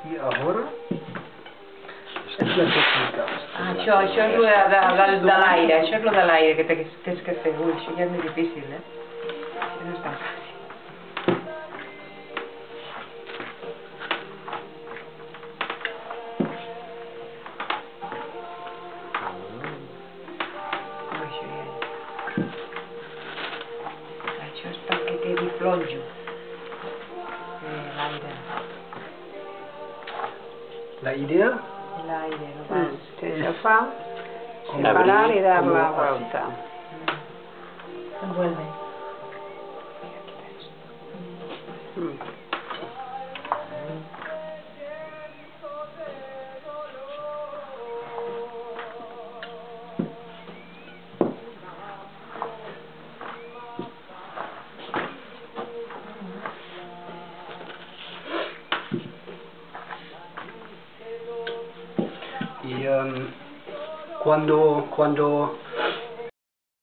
I ahora? És la tècnica. Això és de l'aire, això és lo de l'aire que tens que fer. Ui, això ja és més difícil, Això no és tan fàcil. Això és perquè quedi flonjo. L'aire. La idea? L'aire, no vas. Això fa separar y dar la vuelta. Envuelve. Y cuando